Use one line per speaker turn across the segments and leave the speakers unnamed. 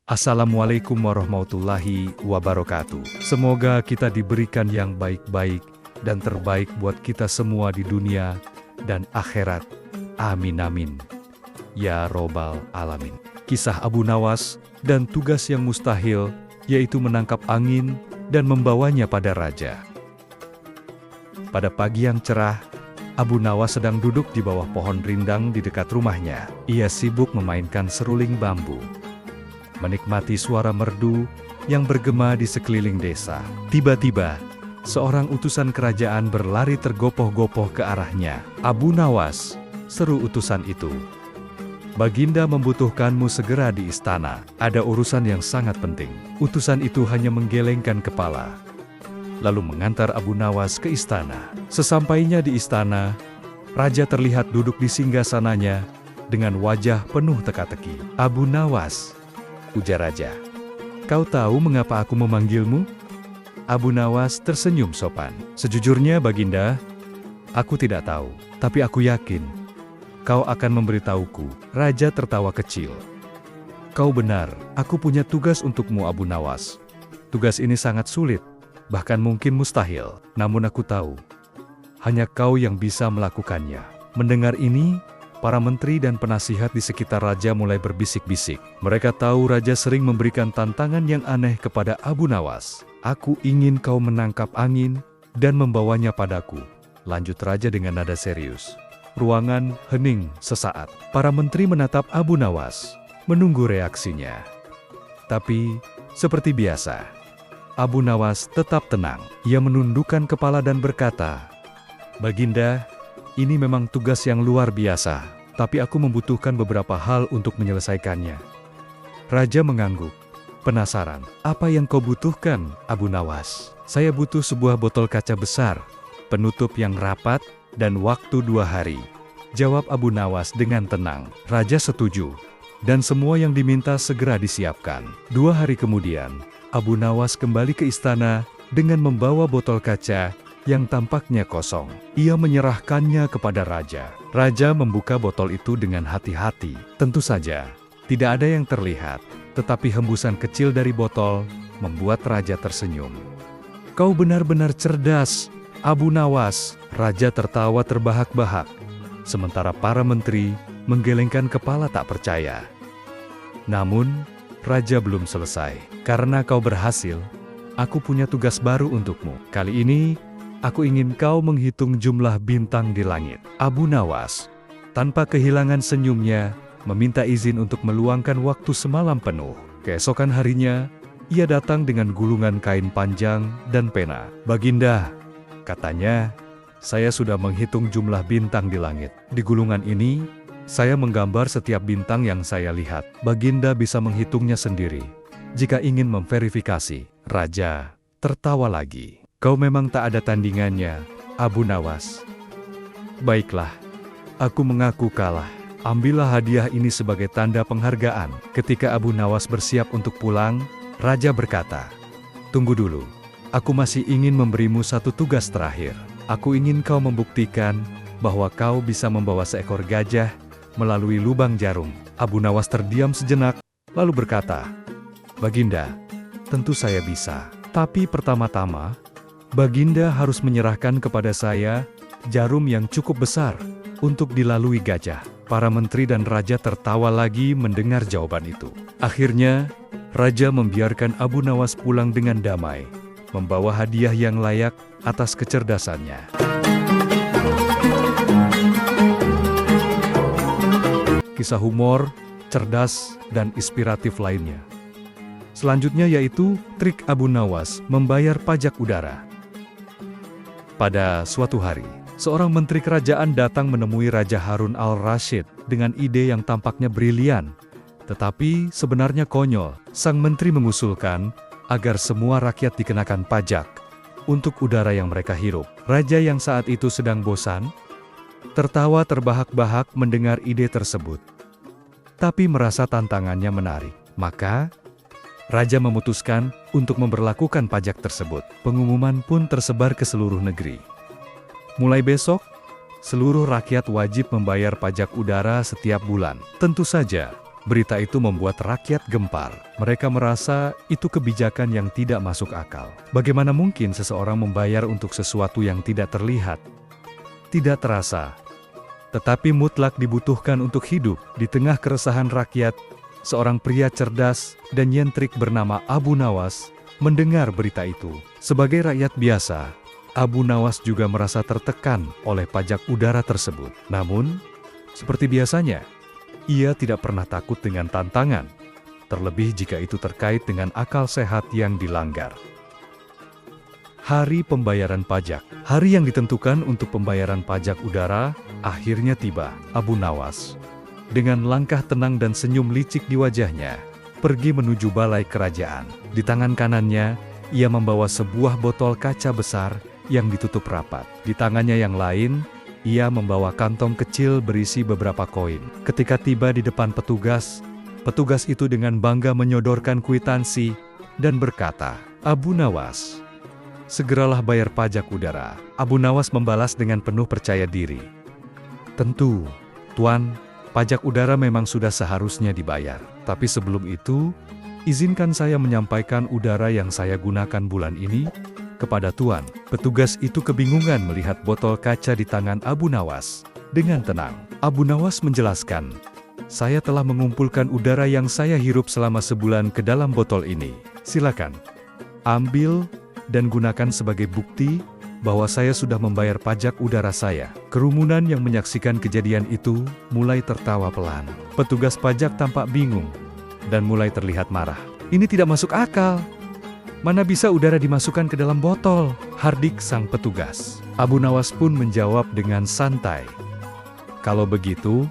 Assalamualaikum warahmatullahi wabarakatuh. Semoga kita diberikan yang baik-baik dan terbaik buat kita semua di dunia dan akhirat. Amin amin. Ya Robbal Alamin. Kisah Abu Nawas dan tugas yang mustahil, yaitu menangkap angin dan membawanya pada raja. Pada pagi yang cerah, Abu Nawas sedang duduk di bawah pohon rindang di dekat rumahnya. Ia sibuk memainkan seruling bambu, menikmati suara merdu yang bergema di sekeliling desa. Tiba-tiba, seorang utusan kerajaan berlari tergopoh-gopoh ke arahnya. "Abu Nawas," seru utusan itu, "Baginda membutuhkanmu segera di istana. Ada urusan yang sangat penting." Utusan itu hanya menggelengkan kepala, lalu mengantar Abu Nawas ke istana. Sesampainya di istana, raja terlihat duduk di singgasananya dengan wajah penuh teka-teki. "Abu Nawas," ujar raja, "kau tahu mengapa aku memanggilmu?" Abu Nawas tersenyum sopan. "Sejujurnya Baginda, aku tidak tahu, tapi aku yakin kau akan memberitahuku." Raja tertawa kecil. "Kau benar, aku punya tugas untukmu Abu Nawas. Tugas ini sangat sulit, bahkan mungkin mustahil. Namun aku tahu, hanya kau yang bisa melakukannya." Mendengar ini, para menteri dan penasihat di sekitar raja mulai berbisik-bisik. Mereka tahu raja sering memberikan tantangan yang aneh kepada Abu Nawas. "Aku ingin kau menangkap angin dan membawanya padaku," lanjut raja dengan nada serius. Ruangan hening sesaat. Para menteri menatap Abu Nawas, menunggu reaksinya. Tapi, seperti biasa, Abu Nawas tetap tenang. Ia menundukkan kepala dan berkata, "Baginda, ini memang tugas yang luar biasa, tapi aku membutuhkan beberapa hal untuk menyelesaikannya." Raja mengangguk, penasaran. "Apa yang kau butuhkan, Abu Nawas?" "Saya butuh sebuah botol kaca besar, penutup yang rapat, dan waktu 2 hari," jawab Abu Nawas dengan tenang. Raja setuju, dan semua yang diminta segera disiapkan. 2 hari kemudian, Abu Nawas kembali ke istana dengan membawa botol kaca yang tampaknya kosong. Ia menyerahkannya kepada raja. Raja membuka botol itu dengan hati-hati. Tentu saja, tidak ada yang terlihat, tetapi hembusan kecil dari botol membuat raja tersenyum. "Kau benar-benar cerdas, Abu Nawas." Raja tertawa terbahak-bahak, sementara para menteri menggelengkan kepala tak percaya. Namun, raja belum selesai. "Karena kau berhasil, aku punya tugas baru untukmu. Kali ini, aku ingin kau menghitung jumlah bintang di langit." Abu Nawas, tanpa kehilangan senyumnya, meminta izin untuk meluangkan waktu semalam penuh. Keesokan harinya, ia datang dengan gulungan kain panjang dan pena. "Baginda," katanya, "saya sudah menghitung jumlah bintang di langit. Di gulungan ini, saya menggambar setiap bintang yang saya lihat. Baginda bisa menghitungnya sendiri jika ingin memverifikasi." Raja tertawa lagi. "Kau memang tak ada tandingannya, Abu Nawas. Baiklah, aku mengaku kalah. Ambillah hadiah ini sebagai tanda penghargaan." Ketika Abu Nawas bersiap untuk pulang, raja berkata, "Tunggu dulu, aku masih ingin memberimu satu tugas terakhir. Aku ingin kau membuktikan bahwa kau bisa membawa seekor gajah melalui lubang jarum." Abu Nawas terdiam sejenak, lalu berkata, "Baginda, tentu saya bisa. Tapi pertama-tama, Baginda harus menyerahkan kepada saya jarum yang cukup besar untuk dilalui gajah." Para menteri dan raja tertawa lagi mendengar jawaban itu. Akhirnya, raja membiarkan Abu Nawas pulang dengan damai, membawa hadiah yang layak atas kecerdasannya. Kisah humor, cerdas, dan inspiratif lainnya. Selanjutnya yaitu trik Abu Nawas membayar pajak udara. Pada suatu hari, seorang menteri kerajaan datang menemui Raja Harun al-Rasyid dengan ide yang tampaknya brilian, tetapi sebenarnya konyol. Sang menteri mengusulkan agar semua rakyat dikenakan pajak untuk udara yang mereka hirup. Raja yang saat itu sedang bosan, tertawa terbahak-bahak mendengar ide tersebut, tapi merasa tantangannya menarik. Maka, raja memutuskan untuk memberlakukan pajak tersebut. Pengumuman pun tersebar ke seluruh negeri. Mulai besok, seluruh rakyat wajib membayar pajak udara setiap bulan. Tentu saja, Berita itu membuat rakyat gempar. Mereka merasa itu kebijakan yang tidak masuk akal. Bagaimana mungkin seseorang membayar untuk sesuatu yang tidak terlihat, tidak terasa, tetapi mutlak dibutuhkan untuk hidup? Di tengah keresahan rakyat, seorang pria cerdas dan nyentrik bernama Abu Nawas mendengar berita itu. Sebagai rakyat biasa, Abu Nawas juga merasa tertekan oleh pajak udara tersebut. Namun, seperti biasanya, ia tidak pernah takut dengan tantangan, terlebih jika itu terkait dengan akal sehat yang dilanggar. Hari pembayaran pajak. Hari yang ditentukan untuk pembayaran pajak udara akhirnya tiba. Abu Nawas, dengan langkah tenang dan senyum licik di wajahnya, pergi menuju balai kerajaan. Di tangan kanannya, ia membawa sebuah botol kaca besar yang ditutup rapat. Di tangannya yang lain, ia membawa kantong kecil berisi beberapa koin. Ketika tiba di depan petugas, petugas itu dengan bangga menyodorkan kwitansi dan berkata, "Abu Nawas, segeralah bayar pajak udara." Abu Nawas membalas dengan penuh percaya diri, "Tentu, Tuan, pajak udara memang sudah seharusnya dibayar. Tapi sebelum itu, izinkan saya menyampaikan udara yang saya gunakan bulan ini kepada Tuan." Petugas itu kebingungan melihat botol kaca di tangan Abu Nawas. Dengan tenang, Abu Nawas menjelaskan, "Saya telah mengumpulkan udara yang saya hirup selama sebulan ke dalam botol ini. Silakan, ambil dan gunakan sebagai bukti bahwa saya sudah membayar pajak udara saya." Kerumunan yang menyaksikan kejadian itu mulai tertawa pelan. Petugas pajak tampak bingung dan mulai terlihat marah. "Ini tidak masuk akal. Mana bisa udara dimasukkan ke dalam botol?" hardik sang petugas. Abu Nawas pun menjawab dengan santai, "Kalau begitu,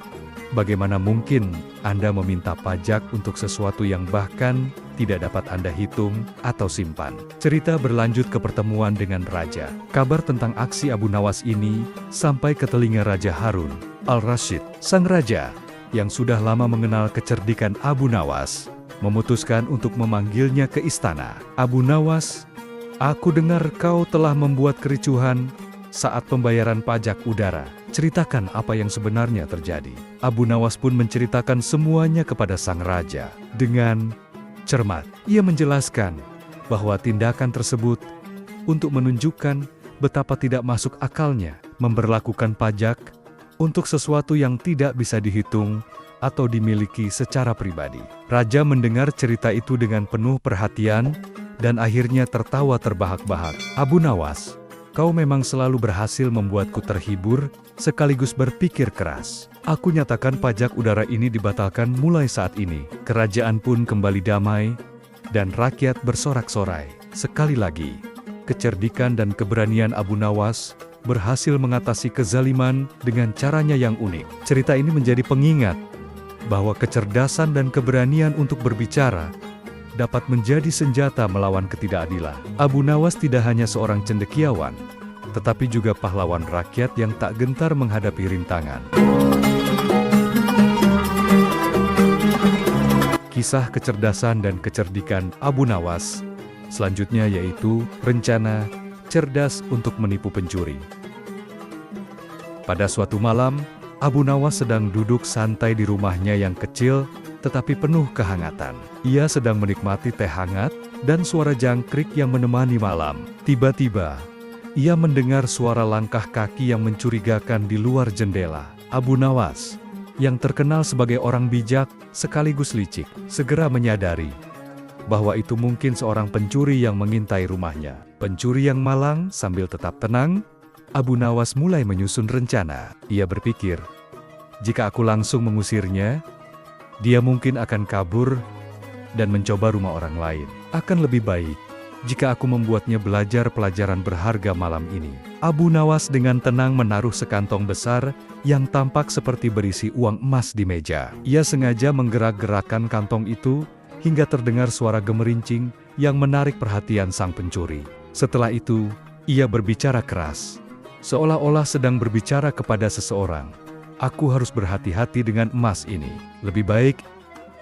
bagaimana mungkin Anda meminta pajak untuk sesuatu yang bahkan tidak dapat Anda hitung atau simpan?" Cerita berlanjut ke pertemuan dengan raja. Kabar tentang aksi Abu Nawas ini sampai ke telinga Raja Harun al-Rasyid. Sang raja, yang sudah lama mengenal kecerdikan Abu Nawas, memutuskan untuk memanggilnya ke istana. "Abu Nawas, aku dengar kau telah membuat kericuhan saat pembayaran pajak udara. Ceritakan apa yang sebenarnya terjadi." Abu Nawas pun menceritakan semuanya kepada sang raja. Dengan cermat, ia menjelaskan bahwa tindakan tersebut untuk menunjukkan betapa tidak masuk akalnya memberlakukan pajak untuk sesuatu yang tidak bisa dihitung atau dimiliki secara pribadi. Raja mendengar cerita itu dengan penuh perhatian dan akhirnya tertawa terbahak-bahak. "Abu Nawas, kau memang selalu berhasil membuatku terhibur sekaligus berpikir keras. Aku nyatakan pajak udara ini dibatalkan mulai saat ini." Kerajaan pun kembali damai dan rakyat bersorak-sorai. Sekali lagi, kecerdikan dan keberanian Abu Nawas berhasil mengatasi kezaliman dengan caranya yang unik. Cerita ini menjadi pengingat bahwa kecerdasan dan keberanian untuk berbicara dapat menjadi senjata melawan ketidakadilan. Abu Nawas tidak hanya seorang cendekiawan, tetapi juga pahlawan rakyat yang tak gentar menghadapi rintangan. Kisah kecerdasan dan kecerdikan Abu Nawas selanjutnya yaitu rencana cerdas untuk menipu pencuri. Pada suatu malam, Abu Nawas sedang duduk santai di rumahnya yang kecil tetapi penuh kehangatan. Ia sedang menikmati teh hangat dan suara jangkrik yang menemani malam. Tiba-tiba, ia mendengar suara langkah kaki yang mencurigakan di luar jendela. Abu Nawas, yang terkenal sebagai orang bijak sekaligus licik, segera menyadari bahwa itu mungkin seorang pencuri yang mengintai rumahnya. Pencuri yang malang sambil tetap tenang, Abu Nawas mulai menyusun rencana. Ia berpikir, jika aku langsung mengusirnya, dia mungkin akan kabur dan mencoba rumah orang lain. Akan lebih baik jika aku membuatnya belajar pelajaran berharga malam ini. Abu Nawas dengan tenang menaruh sekantong besar yang tampak seperti berisi uang emas di meja. Ia sengaja menggerak-gerakkan kantong itu hingga terdengar suara gemerincing yang menarik perhatian sang pencuri. Setelah itu, ia berbicara keras, seolah-olah sedang berbicara kepada seseorang. "Aku harus berhati-hati dengan emas ini. Lebih baik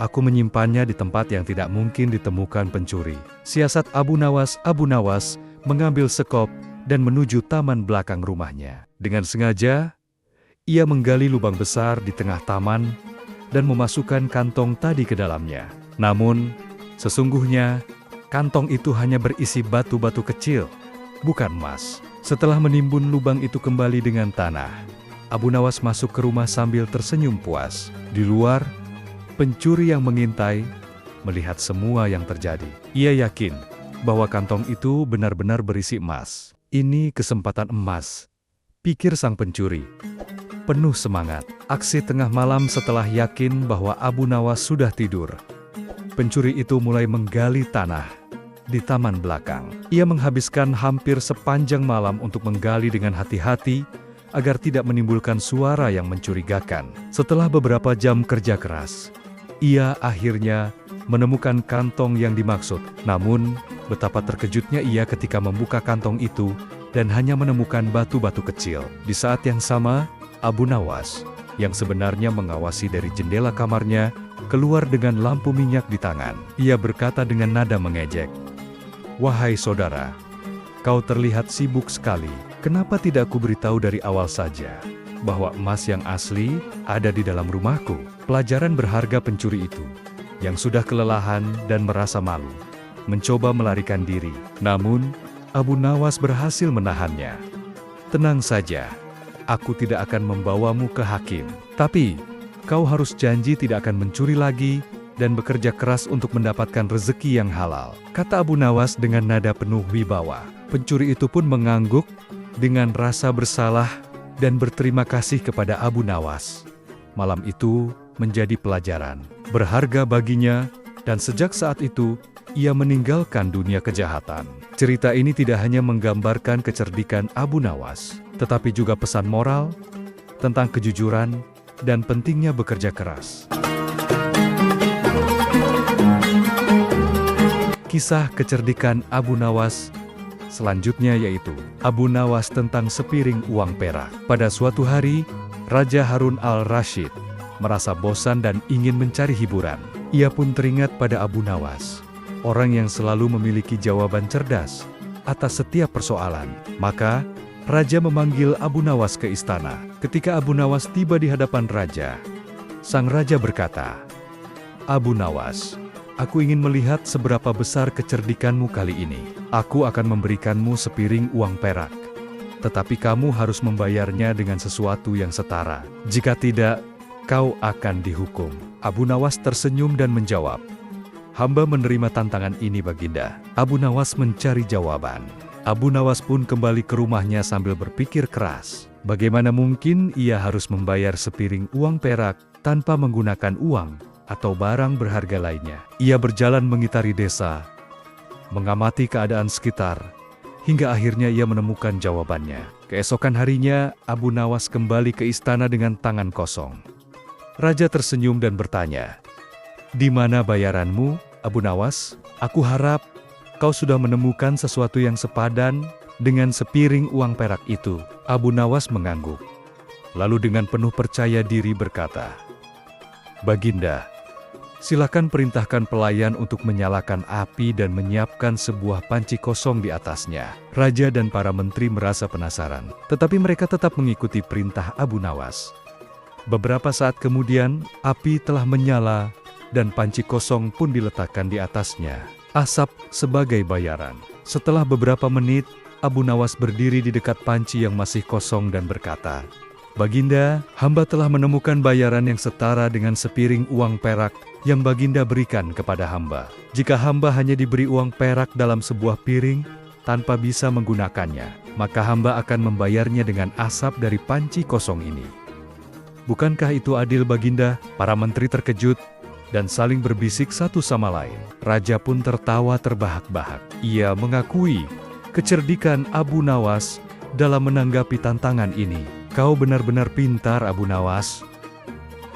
aku menyimpannya di tempat yang tidak mungkin ditemukan pencuri." Siasat Abu Nawas mengambil sekop dan menuju taman belakang rumahnya. Dengan sengaja, ia menggali lubang besar di tengah taman dan memasukkan kantong tadi ke dalamnya. Namun, sesungguhnya, kantong itu hanya berisi batu-batu kecil, bukan emas. Setelah menimbun lubang itu kembali dengan tanah, Abu Nawas masuk ke rumah sambil tersenyum puas. Di luar, pencuri yang mengintai melihat semua yang terjadi. Ia yakin bahwa kantong itu benar-benar berisi emas. Ini kesempatan emas, pikir sang pencuri. Penuh semangat, aksi tengah malam setelah yakin bahwa Abu Nawas sudah tidur. Pencuri itu mulai menggali tanah di taman belakang. Ia menghabiskan hampir sepanjang malam untuk menggali dengan hati-hati agar tidak menimbulkan suara yang mencurigakan. Setelah beberapa jam kerja keras, ia akhirnya menemukan kantong yang dimaksud. Namun, betapa terkejutnya ia ketika membuka kantong itu dan hanya menemukan batu-batu kecil. Di saat yang sama, Abu Nawas, yang sebenarnya mengawasi dari jendela kamarnya, keluar dengan lampu minyak di tangan. Ia berkata dengan nada mengejek, "Wahai saudara, kau terlihat sibuk sekali. Kenapa tidak kuberitahu dari awal saja bahwa emas yang asli ada di dalam rumahku?" Pelajaran berharga pencuri itu, yang sudah kelelahan dan merasa malu, mencoba melarikan diri. Namun, Abu Nawas berhasil menahannya. "Tenang saja, aku tidak akan membawamu ke hakim. Tapi, kau harus janji tidak akan mencuri lagi dan bekerja keras untuk mendapatkan rezeki yang halal," kata Abu Nawas dengan nada penuh wibawa. Pencuri itu pun mengangguk dengan rasa bersalah dan berterima kasih kepada Abu Nawas. Malam itu menjadi pelajaran berharga baginya, dan sejak saat itu, ia meninggalkan dunia kejahatan. Cerita ini tidak hanya menggambarkan kecerdikan Abu Nawas, tetapi juga pesan moral tentang kejujuran dan pentingnya bekerja keras. Kisah kecerdikan Abu Nawas selanjutnya yaitu Abu Nawas tentang sepiring uang perak. Pada suatu hari, Raja Harun al-Rashid merasa bosan dan ingin mencari hiburan. Ia pun teringat pada Abu Nawas, orang yang selalu memiliki jawaban cerdas atas setiap persoalan. Maka, Raja memanggil Abu Nawas ke istana. Ketika Abu Nawas tiba di hadapan Raja, sang Raja berkata, "Abu Nawas, aku ingin melihat seberapa besar kecerdikanmu kali ini. Aku akan memberikanmu sepiring uang perak. Tetapi kamu harus membayarnya dengan sesuatu yang setara. Jika tidak, kau akan dihukum." Abu Nawas tersenyum dan menjawab, "Hamba menerima tantangan ini, Baginda." Abu Nawas mencari jawaban. Abu Nawas pun kembali ke rumahnya sambil berpikir keras. Bagaimana mungkin ia harus membayar sepiring uang perak tanpa menggunakan uang atau barang berharga lainnya? Ia berjalan mengitari desa, mengamati keadaan sekitar, hingga akhirnya ia menemukan jawabannya. Keesokan harinya, Abu Nawas kembali ke istana dengan tangan kosong. Raja tersenyum dan bertanya, "Di mana bayaranmu, Abu Nawas? Aku harap kau sudah menemukan sesuatu yang sepadan dengan sepiring uang perak itu." Abu Nawas mengangguk, lalu dengan penuh percaya diri berkata, "Baginda, silakan perintahkan pelayan untuk menyalakan api dan menyiapkan sebuah panci kosong di atasnya." Raja dan para menteri merasa penasaran, tetapi mereka tetap mengikuti perintah Abu Nawas. Beberapa saat kemudian, api telah menyala dan panci kosong pun diletakkan di atasnya. Asap sebagai bayaran. Setelah beberapa menit, Abu Nawas berdiri di dekat panci yang masih kosong dan berkata, "Baginda, hamba telah menemukan bayaran yang setara dengan sepiring uang perak yang Baginda berikan kepada hamba. Jika hamba hanya diberi uang perak dalam sebuah piring tanpa bisa menggunakannya, maka hamba akan membayarnya dengan asap dari panci kosong ini." "Bukankah itu adil, Baginda?" Para menteri terkejut dan saling berbisik satu sama lain. Raja pun tertawa terbahak-bahak. Ia mengakui kecerdikan Abu Nawas dalam menanggapi tantangan ini. "Kau benar-benar pintar, Abu Nawas.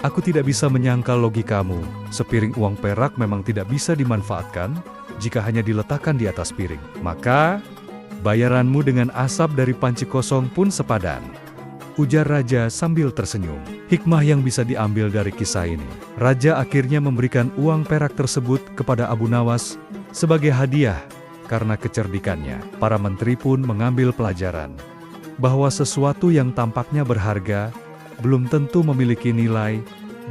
Aku tidak bisa menyangkal logikamu. Sepiring uang perak memang tidak bisa dimanfaatkan jika hanya diletakkan di atas piring. Maka, bayaranmu dengan asap dari panci kosong pun sepadan," ujar Raja sambil tersenyum. Hikmah yang bisa diambil dari kisah ini. Raja akhirnya memberikan uang perak tersebut kepada Abu Nawas sebagai hadiah karena kecerdikannya. Para menteri pun mengambil pelajaran bahwa sesuatu yang tampaknya berharga belum tentu memiliki nilai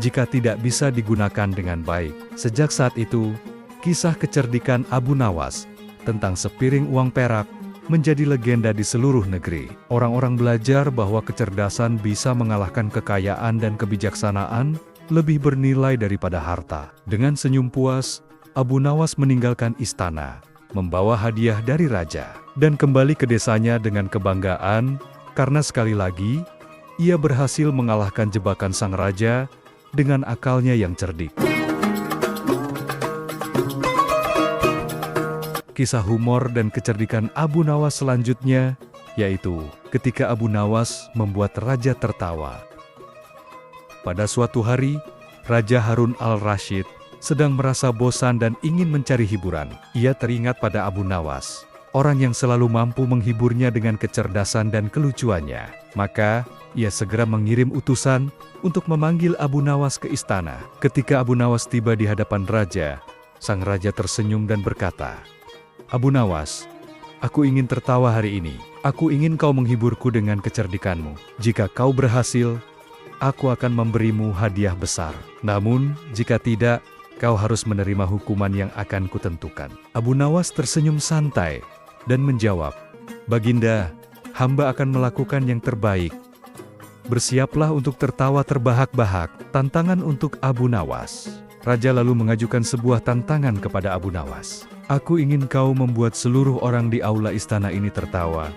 jika tidak bisa digunakan dengan baik. Sejak saat itu, kisah kecerdikan Abu Nawas tentang sepiring uang perak menjadi legenda di seluruh negeri. Orang-orang belajar bahwa kecerdasan bisa mengalahkan kekayaan dan kebijaksanaan lebih bernilai daripada harta. Dengan senyum puas, Abu Nawas meninggalkan istana, membawa hadiah dari raja, dan kembali ke desanya dengan kebanggaan, karena sekali lagi, ia berhasil mengalahkan jebakan sang raja dengan akalnya yang cerdik. Kisah humor dan kecerdikan Abu Nawas selanjutnya, yaitu ketika Abu Nawas membuat raja tertawa. Pada suatu hari, Raja Harun al-Rasyid sedang merasa bosan dan ingin mencari hiburan. Ia teringat pada Abu Nawas, orang yang selalu mampu menghiburnya dengan kecerdasan dan kelucuannya. Maka, ia segera mengirim utusan untuk memanggil Abu Nawas ke istana. Ketika Abu Nawas tiba di hadapan raja, sang raja tersenyum dan berkata, "Abu Nawas, aku ingin tertawa hari ini. Aku ingin kau menghiburku dengan kecerdikanmu. Jika kau berhasil, aku akan memberimu hadiah besar. Namun, jika tidak, kau harus menerima hukuman yang akan kutentukan." Abu Nawas tersenyum santai dan menjawab, "Baginda, hamba akan melakukan yang terbaik." Bersiaplah untuk tertawa terbahak-bahak. Tantangan untuk Abu Nawas. Raja lalu mengajukan sebuah tantangan kepada Abu Nawas. "Aku ingin kau membuat seluruh orang di aula istana ini tertawa,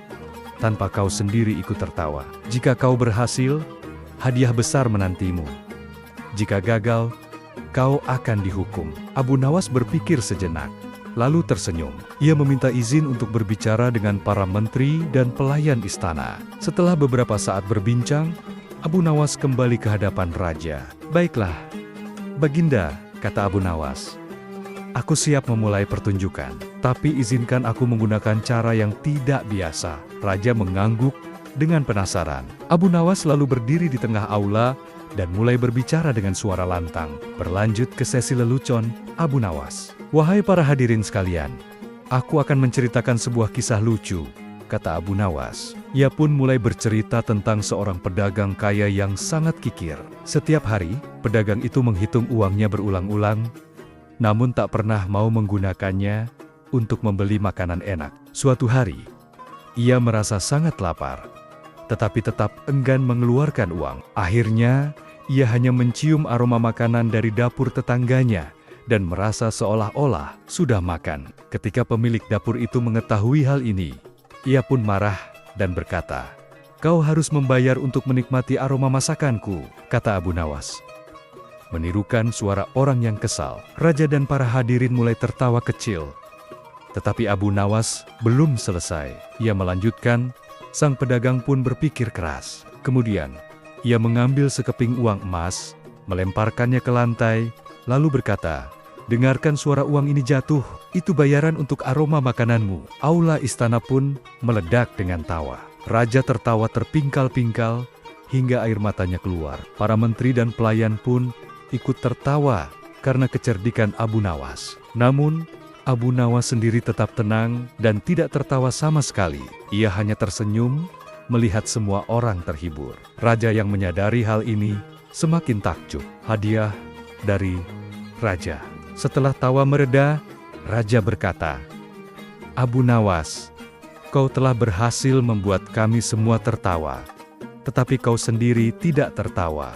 tanpa kau sendiri ikut tertawa. Jika kau berhasil, hadiah besar menantimu. Jika gagal, kau akan dihukum." Abu Nawas berpikir sejenak, lalu tersenyum. Ia meminta izin untuk berbicara dengan para menteri dan pelayan istana. Setelah beberapa saat berbincang, Abu Nawas kembali ke hadapan raja. "Baiklah, Baginda," kata Abu Nawas. "Aku siap memulai pertunjukan, tapi izinkan aku menggunakan cara yang tidak biasa." Raja mengangguk dengan penasaran. Abu Nawas lalu berdiri di tengah aula dan mulai berbicara dengan suara lantang. Berlanjut ke sesi lelucon, Abu Nawas. "Wahai para hadirin sekalian, aku akan menceritakan sebuah kisah lucu," kata Abu Nawas. Ia pun mulai bercerita tentang seorang pedagang kaya yang sangat kikir. Setiap hari, pedagang itu menghitung uangnya berulang-ulang, namun tak pernah mau menggunakannya untuk membeli makanan enak. Suatu hari, ia merasa sangat lapar, tetapi tetap enggan mengeluarkan uang. Akhirnya, ia hanya mencium aroma makanan dari dapur tetangganya dan merasa seolah-olah sudah makan. Ketika pemilik dapur itu mengetahui hal ini, ia pun marah dan berkata, "Kau harus membayar untuk menikmati aroma masakanku," kata Abu Nawas. Menirukan suara orang yang kesal, raja dan para hadirin mulai tertawa kecil. Tetapi Abu Nawas belum selesai. Ia melanjutkan, sang pedagang pun berpikir keras. Kemudian, ia mengambil sekeping uang emas, melemparkannya ke lantai, lalu berkata, "Dengarkan suara uang ini jatuh, itu bayaran untuk aroma makananmu." Aula istana pun meledak dengan tawa. Raja tertawa terpingkal-pingkal hingga air matanya keluar. Para menteri dan pelayan pun ikut tertawa karena kecerdikan Abu Nawas. Namun, Abu Nawas sendiri tetap tenang dan tidak tertawa sama sekali. Ia hanya tersenyum melihat semua orang terhibur. Raja yang menyadari hal ini semakin takjub. Hadiah dari raja. Setelah tawa mereda, raja berkata, "Abu Nawas, kau telah berhasil membuat kami semua tertawa, tetapi kau sendiri tidak tertawa.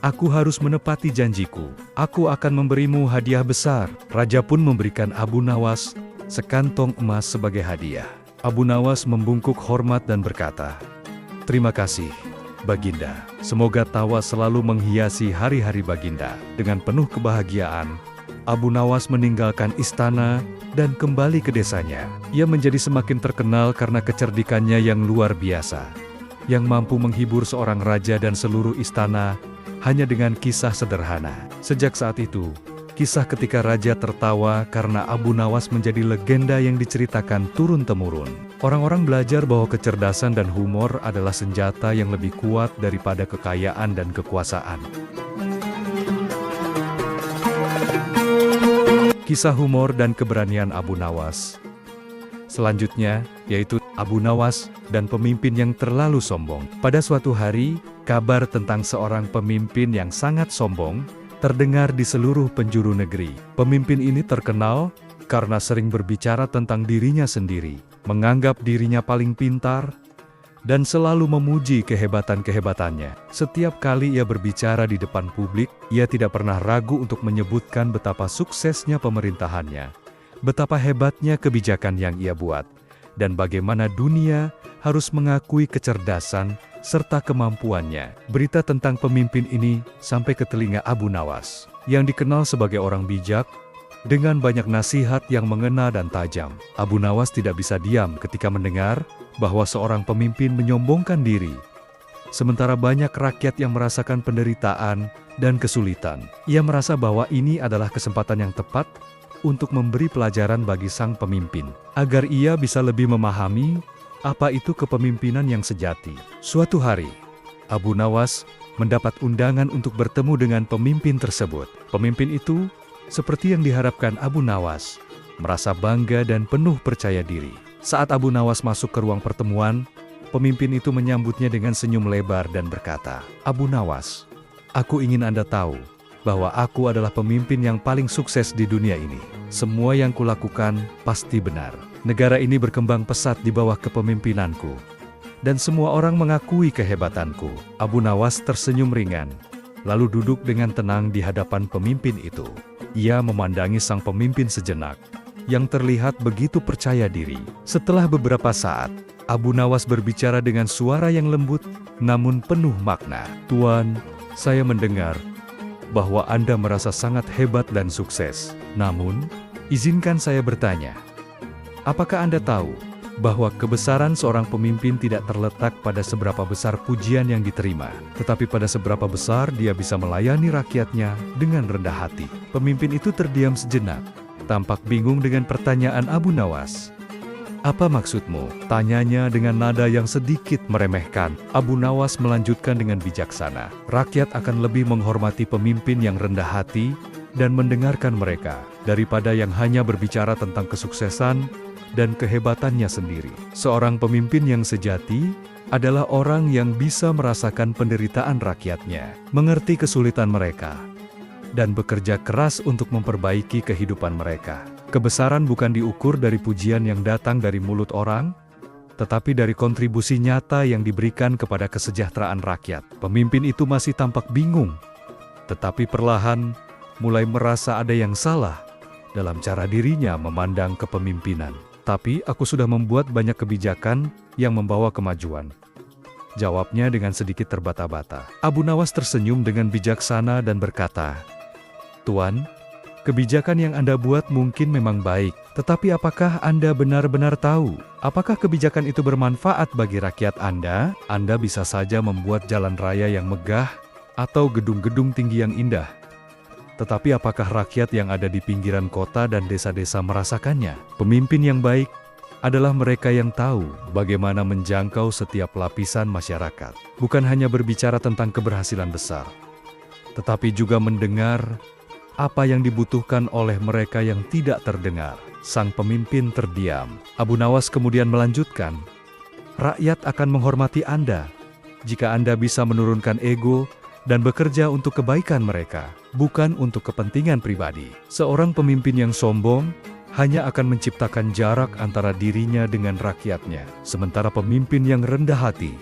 Aku harus menepati janjiku. Aku akan memberimu hadiah besar." Raja pun memberikan Abu Nawas sekantong emas sebagai hadiah. Abu Nawas membungkuk hormat dan berkata, "Terima kasih, Baginda. Semoga tawa selalu menghiasi hari-hari Baginda." Dengan penuh kebahagiaan, Abu Nawas meninggalkan istana dan kembali ke desanya. Ia menjadi semakin terkenal karena kecerdikannya yang luar biasa, yang mampu menghibur seorang raja dan seluruh istana hanya dengan kisah sederhana. Sejak saat itu, kisah ketika raja tertawa karena Abu Nawas menjadi legenda yang diceritakan turun-temurun. Orang-orang belajar bahwa kecerdasan dan humor adalah senjata yang lebih kuat daripada kekayaan dan kekuasaan. Kisah humor dan keberanian Abu Nawas. Selanjutnya, yaitu Abu Nawas dan pemimpin yang terlalu sombong. Pada suatu hari, Kabar tentang seorang pemimpin yang sangat sombong terdengar di seluruh penjuru negeri. Pemimpin ini terkenal karena sering berbicara tentang dirinya sendiri, menganggap dirinya paling pintar, dan selalu memuji kehebatan-kehebatannya. Setiap kali ia berbicara di depan publik, ia tidak pernah ragu untuk menyebutkan betapa suksesnya pemerintahannya, betapa hebatnya kebijakan yang ia buat, dan bagaimana dunia harus mengakui kecerdasan serta kemampuannya. Berita tentang pemimpin ini sampai ke telinga Abu Nawas, yang dikenal sebagai orang bijak, dengan banyak nasihat yang mengena dan tajam. Abu Nawas tidak bisa diam ketika mendengar bahwa seorang pemimpin menyombongkan diri, sementara banyak rakyat yang merasakan penderitaan dan kesulitan. Ia merasa bahwa ini adalah kesempatan yang tepat untuk memberi pelajaran bagi sang pemimpin, agar ia bisa lebih memahami apa itu kepemimpinan yang sejati. Suatu hari, Abu Nawas mendapat undangan untuk bertemu dengan pemimpin tersebut. Pemimpin itu, seperti yang diharapkan Abu Nawas, merasa bangga dan penuh percaya diri. Saat Abu Nawas masuk ke ruang pertemuan, pemimpin itu menyambutnya dengan senyum lebar dan berkata, "Abu Nawas, aku ingin Anda tahu bahwa aku adalah pemimpin yang paling sukses di dunia ini. Semua yang kulakukan pasti benar. Negara ini berkembang pesat di bawah kepemimpinanku, dan semua orang mengakui kehebatanku." Abu Nawas tersenyum ringan, lalu duduk dengan tenang di hadapan pemimpin itu. Ia memandangi sang pemimpin sejenak, yang terlihat begitu percaya diri. Setelah beberapa saat, Abu Nawas berbicara dengan suara yang lembut, namun penuh makna. "Tuan, saya mendengar bahwa Anda merasa sangat hebat dan sukses. Namun, izinkan saya bertanya, apakah Anda tahu bahwa kebesaran seorang pemimpin tidak terletak pada seberapa besar pujian yang diterima, tetapi pada seberapa besar dia bisa melayani rakyatnya dengan rendah hati?" Pemimpin itu terdiam sejenak, tampak bingung dengan pertanyaan Abu Nawas. "Apa maksudmu?" tanyanya dengan nada yang sedikit meremehkan. Abu Nawas melanjutkan dengan bijaksana, "Rakyat akan lebih menghormati pemimpin yang rendah hati dan mendengarkan mereka, daripada yang hanya berbicara tentang kesuksesan dan kehebatannya sendiri. Seorang pemimpin yang sejati adalah orang yang bisa merasakan penderitaan rakyatnya, mengerti kesulitan mereka, dan bekerja keras untuk memperbaiki kehidupan mereka. Kebesaran bukan diukur dari pujian yang datang dari mulut orang, tetapi dari kontribusi nyata yang diberikan kepada kesejahteraan rakyat." Pemimpin itu masih tampak bingung, tetapi perlahan mulai merasa ada yang salah dalam cara dirinya memandang kepemimpinan. "Tapi aku sudah membuat banyak kebijakan yang membawa kemajuan," jawabnya dengan sedikit terbata-bata. Abu Nawas tersenyum dengan bijaksana dan berkata, "Tuan, kebijakan yang Anda buat mungkin memang baik, tetapi apakah Anda benar-benar tahu apakah kebijakan itu bermanfaat bagi rakyat Anda? Anda bisa saja membuat jalan raya yang megah atau gedung-gedung tinggi yang indah, tetapi apakah rakyat yang ada di pinggiran kota dan desa-desa merasakannya?" Pemimpin yang baik adalah mereka yang tahu bagaimana menjangkau setiap lapisan masyarakat, bukan hanya berbicara tentang keberhasilan besar, tetapi juga mendengar apa yang dibutuhkan oleh mereka yang tidak terdengar. Sang pemimpin terdiam. Abu Nawas kemudian melanjutkan, "Rakyat akan menghormati Anda jika Anda bisa menurunkan ego dan bekerja untuk kebaikan mereka, bukan untuk kepentingan pribadi. Seorang pemimpin yang sombong hanya akan menciptakan jarak antara dirinya dengan rakyatnya, sementara pemimpin yang rendah hati,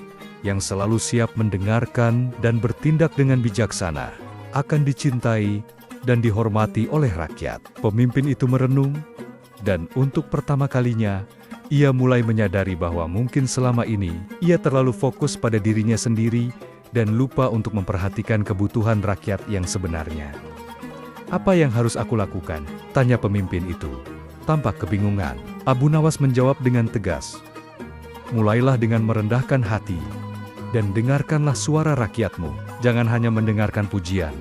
yang selalu siap mendengarkan dan bertindak dengan bijaksana, akan dicintai dan dihormati oleh rakyat." Pemimpin itu merenung, dan untuk pertama kalinya, ia mulai menyadari bahwa mungkin selama ini ia terlalu fokus pada dirinya sendiri dan lupa untuk memperhatikan kebutuhan rakyat yang sebenarnya. "Apa yang harus aku lakukan?" tanya pemimpin itu, tampak kebingungan. Abu Nawas menjawab dengan tegas, "Mulailah dengan merendahkan hati, dan dengarkanlah suara rakyatmu. Jangan hanya mendengarkan pujian,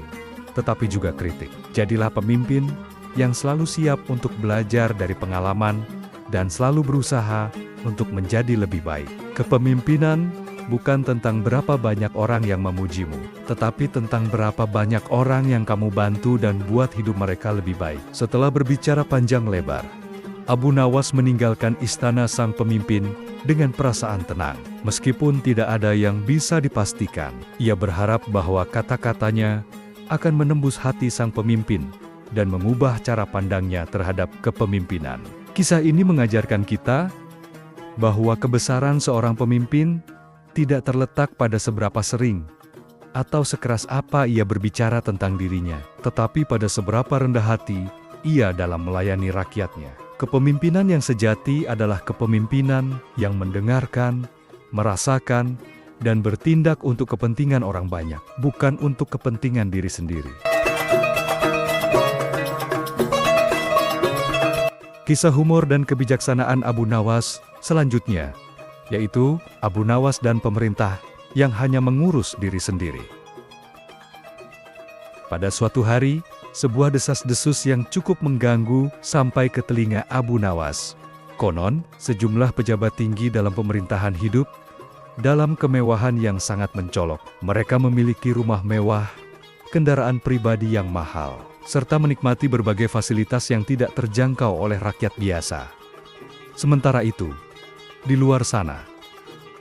tetapi juga kritik. Jadilah pemimpin yang selalu siap untuk belajar dari pengalaman dan selalu berusaha untuk menjadi lebih baik." Kepemimpinan bukan tentang berapa banyak orang yang memujimu, tetapi tentang berapa banyak orang yang kamu bantu dan buat hidup mereka lebih baik. Setelah berbicara panjang lebar, Abu Nawas meninggalkan istana sang pemimpin dengan perasaan tenang. Meskipun tidak ada yang bisa dipastikan, ia berharap bahwa kata-katanya akan menembus hati sang pemimpin dan mengubah cara pandangnya terhadap kepemimpinan. Kisah ini mengajarkan kita bahwa kebesaran seorang pemimpin tidak terletak pada seberapa sering atau sekeras apa ia berbicara tentang dirinya, tetapi pada seberapa rendah hati ia dalam melayani rakyatnya. Kepemimpinan yang sejati adalah kepemimpinan yang mendengarkan, merasakan, dan bertindak untuk kepentingan orang banyak, bukan untuk kepentingan diri sendiri. Kisah humor dan kebijaksanaan Abu Nawas selanjutnya, yaitu Abu Nawas dan pemerintah yang hanya mengurus diri sendiri. Pada suatu hari, sebuah desas-desus yang cukup mengganggu sampai ke telinga Abu Nawas. Konon, sejumlah pejabat tinggi dalam pemerintahan hidup dalam kemewahan yang sangat mencolok. Mereka memiliki rumah mewah, kendaraan pribadi yang mahal, serta menikmati berbagai fasilitas yang tidak terjangkau oleh rakyat biasa. Sementara itu, di luar sana,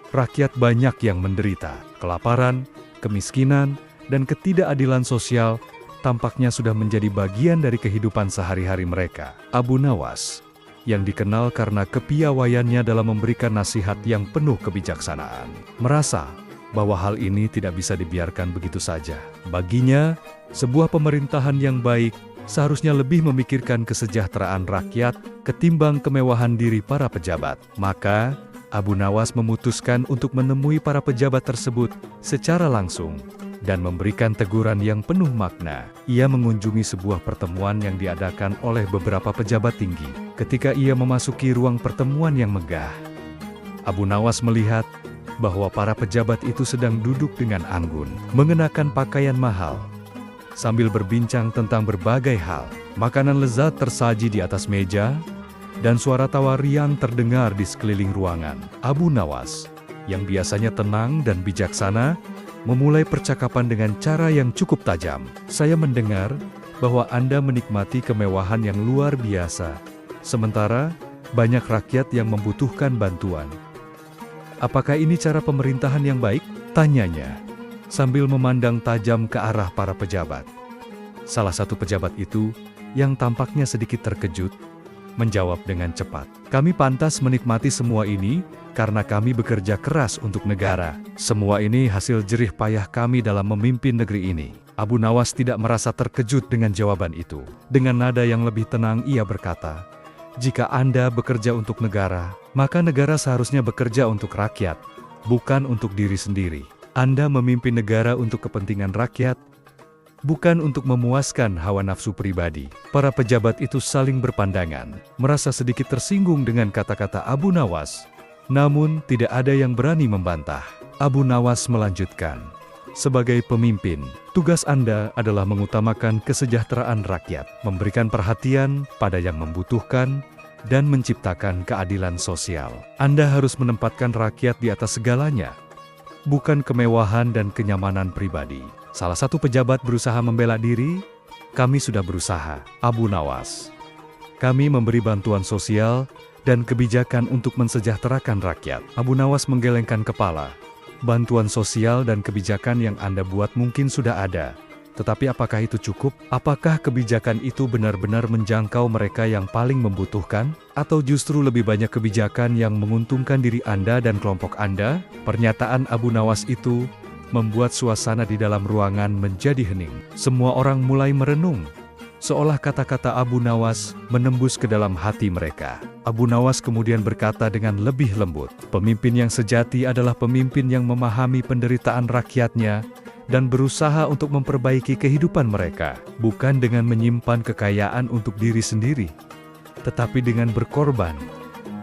rakyat banyak yang menderita. Kelaparan, kemiskinan, dan ketidakadilan sosial tampaknya sudah menjadi bagian dari kehidupan sehari-hari mereka. Abu Nawas, yang dikenal karena kepiawaiannya dalam memberikan nasihat yang penuh kebijaksanaan, merasa bahwa hal ini tidak bisa dibiarkan begitu saja. Baginya, sebuah pemerintahan yang baik seharusnya lebih memikirkan kesejahteraan rakyat ketimbang kemewahan diri para pejabat. Maka, Abu Nawas memutuskan untuk menemui para pejabat tersebut secara langsung dan memberikan teguran yang penuh makna. Ia mengunjungi sebuah pertemuan yang diadakan oleh beberapa pejabat tinggi. Ketika ia memasuki ruang pertemuan yang megah, Abu Nawas melihat bahwa para pejabat itu sedang duduk dengan anggun, mengenakan pakaian mahal, sambil berbincang tentang berbagai hal. Makanan lezat tersaji di atas meja, dan suara tawa riang terdengar di sekeliling ruangan. Abu Nawas, yang biasanya tenang dan bijaksana, memulai percakapan dengan cara yang cukup tajam. Saya mendengar bahwa Anda menikmati kemewahan yang luar biasa, sementara banyak rakyat yang membutuhkan bantuan. Apakah ini cara pemerintahan yang baik? Tanyanya, sambil memandang tajam ke arah para pejabat. Salah satu pejabat itu, yang tampaknya sedikit terkejut, menjawab dengan cepat, "Kami pantas menikmati semua ini karena kami bekerja keras untuk negara. Semua ini hasil jerih payah kami dalam memimpin negeri ini." Abu Nawas tidak merasa terkejut dengan jawaban itu. Dengan nada yang lebih tenang ia berkata, "Jika Anda bekerja untuk negara, maka negara seharusnya bekerja untuk rakyat, bukan untuk diri sendiri. Anda memimpin negara untuk kepentingan rakyat, bukan untuk memuaskan hawa nafsu pribadi." Para pejabat itu saling berpandangan, merasa sedikit tersinggung dengan kata-kata Abu Nawas. Namun, tidak ada yang berani membantah. Abu Nawas melanjutkan, "Sebagai pemimpin, tugas Anda adalah mengutamakan kesejahteraan rakyat, memberikan perhatian pada yang membutuhkan, dan menciptakan keadilan sosial. Anda harus menempatkan rakyat di atas segalanya, bukan kemewahan dan kenyamanan pribadi." Salah satu pejabat berusaha membela diri, "Kami sudah berusaha, Abu Nawas. Kami memberi bantuan sosial dan kebijakan untuk mensejahterakan rakyat." Abu Nawas menggelengkan kepala. "Bantuan sosial dan kebijakan yang Anda buat mungkin sudah ada, tetapi apakah itu cukup? Apakah kebijakan itu benar-benar menjangkau mereka yang paling membutuhkan? Atau justru lebih banyak kebijakan yang menguntungkan diri Anda dan kelompok Anda?" Pernyataan Abu Nawas itu membuat suasana di dalam ruangan menjadi hening. Semua orang mulai merenung, seolah kata-kata Abu Nawas menembus ke dalam hati mereka. Abu Nawas kemudian berkata dengan lebih lembut, "Pemimpin yang sejati adalah pemimpin yang memahami penderitaan rakyatnya dan berusaha untuk memperbaiki kehidupan mereka, bukan dengan menyimpan kekayaan untuk diri sendiri, tetapi dengan berkorban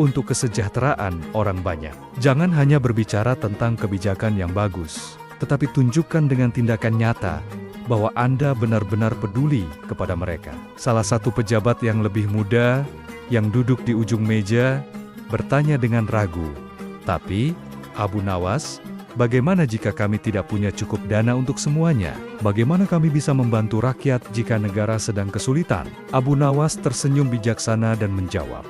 untuk kesejahteraan orang banyak." Jangan hanya berbicara tentang kebijakan yang bagus, tetapi tunjukkan dengan tindakan nyata bahwa Anda benar-benar peduli kepada mereka. Salah satu pejabat yang lebih muda, yang duduk di ujung meja, bertanya dengan ragu, "Tapi, Abu Nawas, bagaimana jika kami tidak punya cukup dana untuk semuanya? Bagaimana kami bisa membantu rakyat jika negara sedang kesulitan?" Abu Nawas tersenyum bijaksana dan menjawab,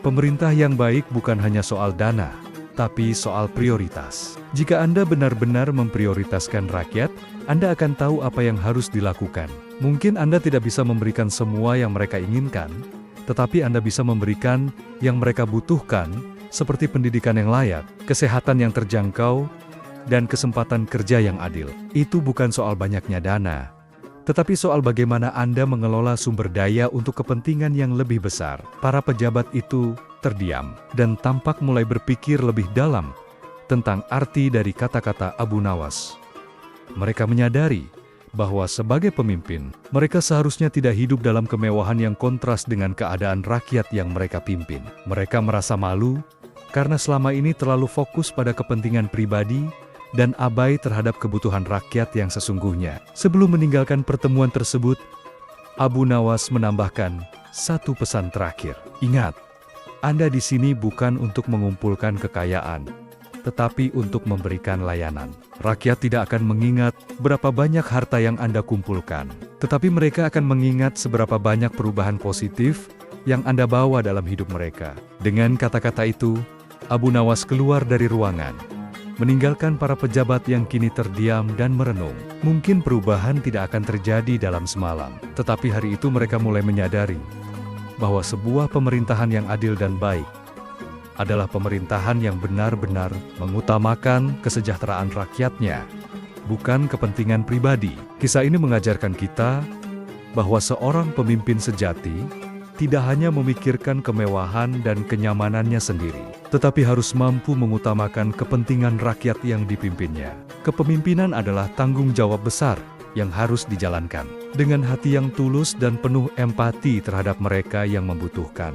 Pemerintah yang baik bukan hanya soal dana, tapi soal prioritas. Jika Anda benar-benar memprioritaskan rakyat, Anda akan tahu apa yang harus dilakukan. Mungkin Anda tidak bisa memberikan semua yang mereka inginkan, tetapi Anda bisa memberikan yang mereka butuhkan, seperti pendidikan yang layak, kesehatan yang terjangkau, dan kesempatan kerja yang adil. Itu bukan soal banyaknya dana, tetapi soal bagaimana Anda mengelola sumber daya untuk kepentingan yang lebih besar. Para pejabat itu terdiam dan tampak mulai berpikir lebih dalam tentang arti dari kata-kata Abu Nawas. Mereka menyadari bahwa sebagai pemimpin, mereka seharusnya tidak hidup dalam kemewahan yang kontras dengan keadaan rakyat yang mereka pimpin. Mereka merasa malu karena selama ini terlalu fokus pada kepentingan pribadi dan abai terhadap kebutuhan rakyat yang sesungguhnya. Sebelum meninggalkan pertemuan tersebut, Abu Nawas menambahkan satu pesan terakhir. Ingat, Anda di sini bukan untuk mengumpulkan kekayaan, tetapi untuk memberikan layanan. Rakyat tidak akan mengingat berapa banyak harta yang Anda kumpulkan, tetapi mereka akan mengingat seberapa banyak perubahan positif yang Anda bawa dalam hidup mereka. Dengan kata-kata itu, Abu Nawas keluar dari ruangan, meninggalkan para pejabat yang kini terdiam dan merenung. Mungkin perubahan tidak akan terjadi dalam semalam, tetapi hari itu mereka mulai menyadari bahwa sebuah pemerintahan yang adil dan baik adalah pemerintahan yang benar-benar mengutamakan kesejahteraan rakyatnya, bukan kepentingan pribadi. Kisah ini mengajarkan kita bahwa seorang pemimpin sejati tidak hanya memikirkan kemewahan dan kenyamanannya sendiri, tetapi harus mampu mengutamakan kepentingan rakyat yang dipimpinnya. Kepemimpinan adalah tanggung jawab besar yang harus dijalankan dengan hati yang tulus dan penuh empati terhadap mereka yang membutuhkan.